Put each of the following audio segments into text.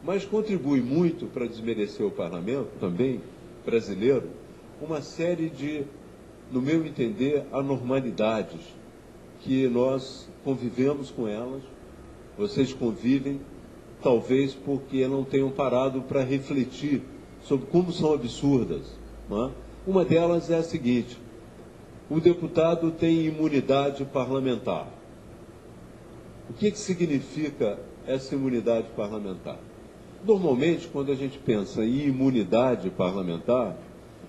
Mas contribui muito para desmerecer o parlamento, também, brasileiro, uma série de, no meu entender, anormalidades, que nós convivemos com elas, vocês convivem, talvez porque não tenham parado para refletir sobre como são absurdas. Não é? Uma delas é a seguinte: o deputado tem imunidade parlamentar. O que significa essa imunidade parlamentar? Normalmente, quando a gente pensa em imunidade parlamentar,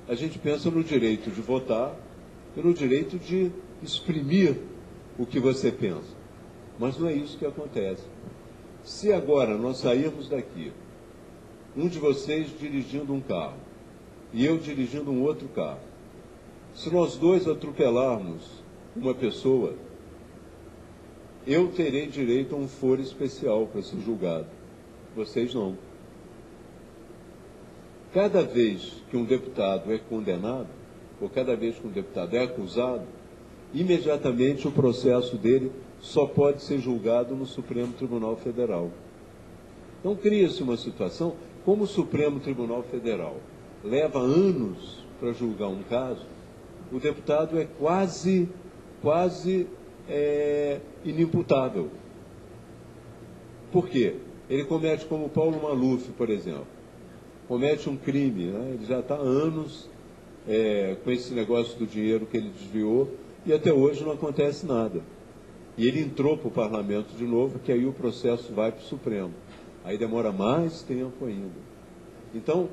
a gente pensa no direito de votar e no direito de exprimir o que você pensa. Mas não é isso que acontece. Se agora nós sairmos daqui, um de vocês dirigindo um carro e eu dirigindo um outro carro, se nós dois atropelarmos uma pessoa, eu terei direito a um foro especial para ser julgado. Vocês não. Cada vez que um deputado é condenado, ou cada vez que um deputado é acusado, imediatamente o processo dele só pode ser julgado no Supremo Tribunal Federal. Então cria-se uma situação, como o Supremo Tribunal Federal leva anos para julgar um caso, o deputado é quase inimputável. Por quê? Ele comete, como Paulo Maluf, por exemplo, comete um crime, né? Ele já está há anos com esse negócio do dinheiro que ele desviou e até hoje não acontece nada. E ele entrou para o parlamento de novo, que aí o processo vai para o Supremo. Aí demora mais tempo ainda. Então,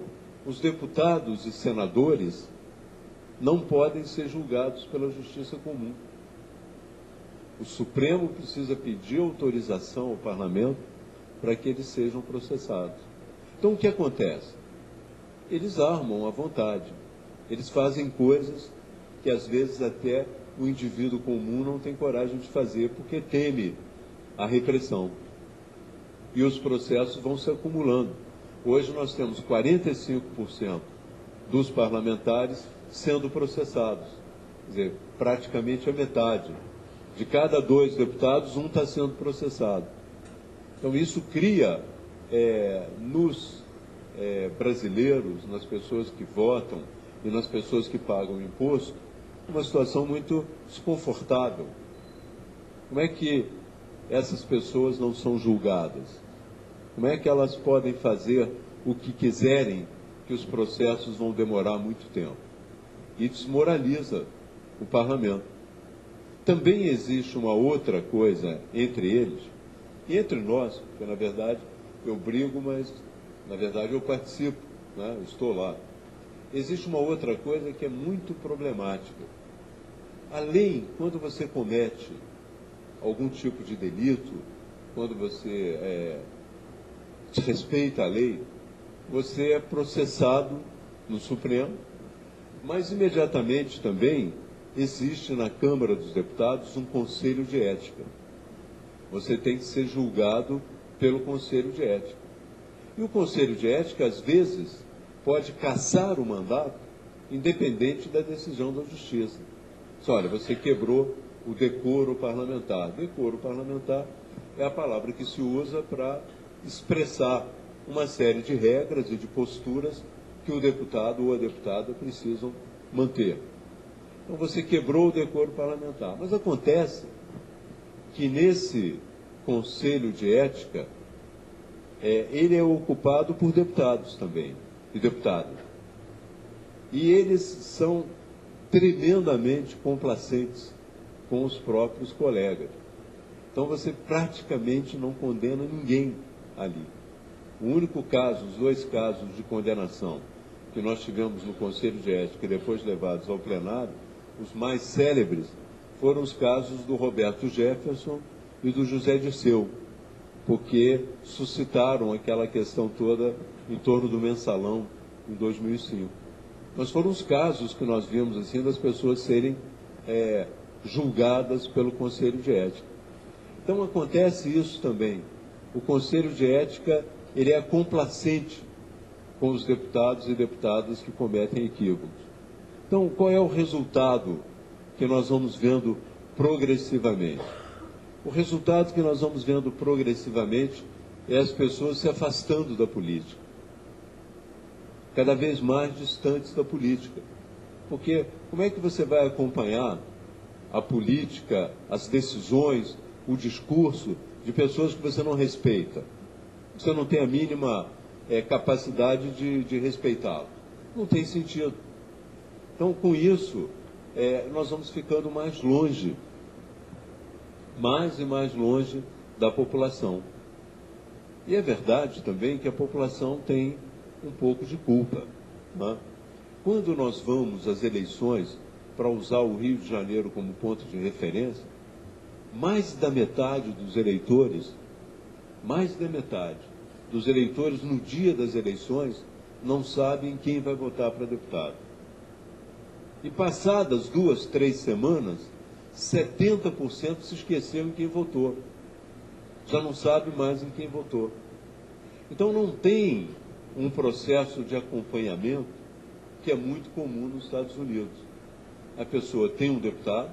os deputados e senadores não podem ser julgados pela justiça comum. O Supremo precisa pedir autorização ao parlamento para que eles sejam processados. Então, o que acontece? Eles armam à vontade. Eles fazem coisas que, às vezes, até o indivíduo comum não tem coragem de fazer, porque teme a repressão. E os processos vão se acumulando. Hoje nós temos 45% dos parlamentares sendo processados. Quer dizer, praticamente a metade. De cada 2 deputados, um está sendo processado. Então isso cria nos brasileiros, nas pessoas que votam e nas pessoas que pagam imposto, uma situação muito desconfortável. Como é que essas pessoas não são julgadas? Como é que elas podem fazer o que quiserem, que os processos vão demorar muito tempo? E desmoraliza o parlamento. Também existe uma outra coisa entre eles, e entre nós, porque na verdade eu brigo, mas na verdade eu participo, né? Eu estou lá. Existe uma outra coisa que é muito problemática. A lei, quando você comete algum tipo de delito, quando você desrespeita a lei, você é processado no Supremo, mas imediatamente também existe na Câmara dos Deputados um Conselho de Ética. Você tem que ser julgado pelo Conselho de Ética. E o Conselho de Ética, às vezes, pode cassar o mandato, independente da decisão da Justiça. Diz, olha, você quebrou o decoro parlamentar. Decoro parlamentar é a palavra que se usa para expressar uma série de regras e de posturas que o deputado ou a deputada precisam manter. Então você quebrou o decoro parlamentar. Mas acontece que nesse Conselho de Ética, ele é ocupado por deputados também, e deputadas. E eles são tremendamente complacentes com os próprios colegas. Então você praticamente não condena ninguém ali. O único caso, os 2 casos de condenação que nós tivemos no Conselho de Ética e depois levados ao plenário, os mais célebres foram os casos do Roberto Jefferson e do José Dirceu, porque suscitaram aquela questão toda em torno do mensalão em 2005. Mas foram os casos que nós vimos assim das pessoas serem julgadas pelo Conselho de Ética. Então acontece isso também. O Conselho de Ética, ele é complacente com os deputados e deputadas que cometem equívocos. Então, qual é o resultado que nós vamos vendo progressivamente? O resultado que nós vamos vendo progressivamente é as pessoas se afastando da política, cada vez mais distantes da política. Porque como é que você vai acompanhar a política, as decisões, o discurso de pessoas que você não respeita? Você não tem a mínima capacidade de respeitá-lo. Não tem sentido. Então, com isso, nós vamos ficando mais longe, mais e mais longe da população. E é verdade também que a população tem um pouco de culpa, né? Quando nós vamos às eleições, para usar o Rio de Janeiro como ponto de referência, mais da metade dos eleitores, no dia das eleições, não sabem quem vai votar para deputado. E passadas 2, 3 semanas, 70% se esqueceram em quem votou. Já não sabe mais em quem votou. Então não tem um processo de acompanhamento que é muito comum nos Estados Unidos. A pessoa tem um deputado,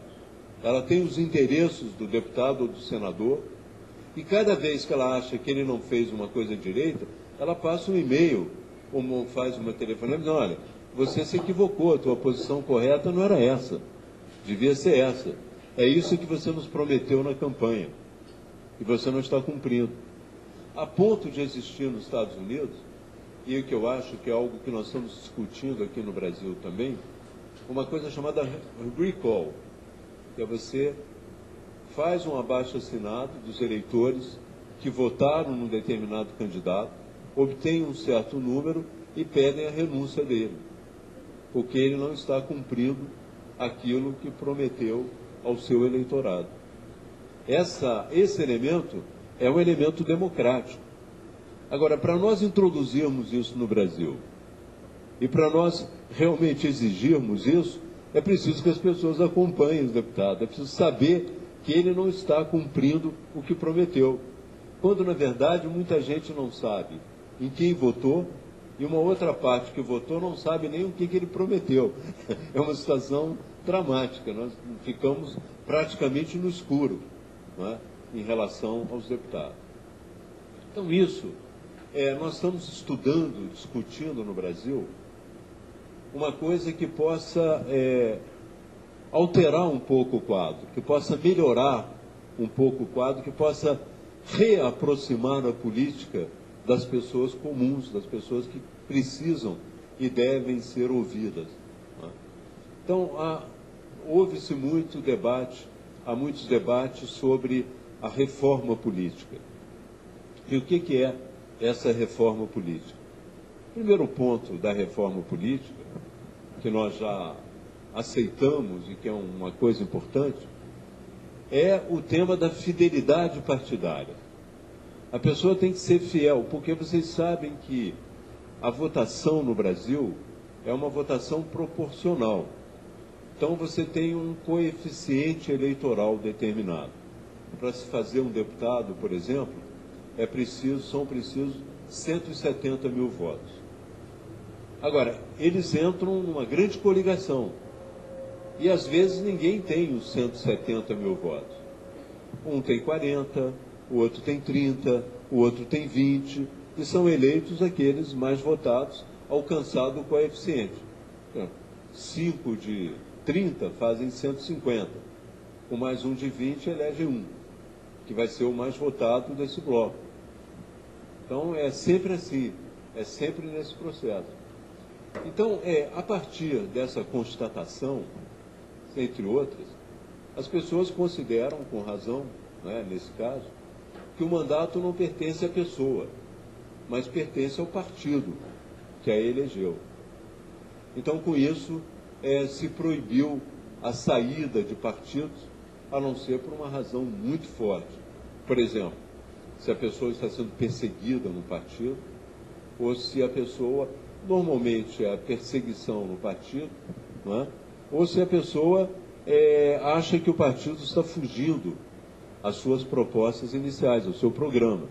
ela tem os endereços do deputado ou do senador, e cada vez que ela acha que ele não fez uma coisa direita, ela passa um e-mail, ou faz uma telefonema, dizendo: olha, você se equivocou, a tua posição correta não era essa, devia ser essa. É isso que você nos prometeu na campanha, e você não está cumprindo. A ponto de existir nos Estados Unidos, e o que eu acho que é algo que nós estamos discutindo aqui no Brasil também, uma coisa chamada recall, que é você faz um abaixo-assinado dos eleitores que votaram num determinado candidato, obtém um certo número e pedem a renúncia dele, porque ele não está cumprindo aquilo que prometeu ao seu eleitorado. Esse elemento é um elemento democrático. Agora, para nós introduzirmos isso no Brasil e para nós realmente exigirmos isso, é preciso que as pessoas acompanhem os deputados, é preciso saber que ele não está cumprindo o que prometeu. Quando, na verdade, muita gente não sabe em quem votou e uma outra parte que votou não sabe nem o que ele prometeu. É uma situação dramática, nós ficamos praticamente no escuro, não é, em relação aos deputados. Então, isso... nós estamos estudando, discutindo no Brasil, uma coisa que possa alterar um pouco o quadro, que possa melhorar um pouco o quadro, que possa reaproximar a política das pessoas comuns, das pessoas que precisam e devem ser ouvidas, né? Então, houve-se muito debate, há muitos debates sobre a reforma política. E o que é essa reforma política? O primeiro ponto da reforma política, que nós já aceitamos e que é uma coisa importante, é o tema da fidelidade partidária. A pessoa tem que ser fiel, porque vocês sabem que a votação no Brasil é uma votação proporcional. Então você tem um coeficiente eleitoral determinado. Para se fazer um deputado, por exemplo, são precisos 170 mil votos. Agora, eles entram numa grande coligação. E às vezes ninguém tem os 170 mil votos. Um tem 40, o outro tem 30, o outro tem 20, e são eleitos aqueles mais votados, alcançado o coeficiente. Então, 5 de 30 fazem 150. Com mais um de 20 elege um, que vai ser o mais votado desse bloco. Então, é sempre assim, é sempre nesse processo. Então, a partir dessa constatação, entre outras, as pessoas consideram, com razão, né, nesse caso, que o mandato não pertence à pessoa, mas pertence ao partido que a elegeu. Então, com isso, se proibiu a saída de partidos, a não ser por uma razão muito forte. Por exemplo, se a pessoa está sendo perseguida no partido, ou se a pessoa, normalmente a perseguição no partido, não é? Ou se a pessoa acha que o partido está fugindo às suas propostas iniciais, ao seu programa.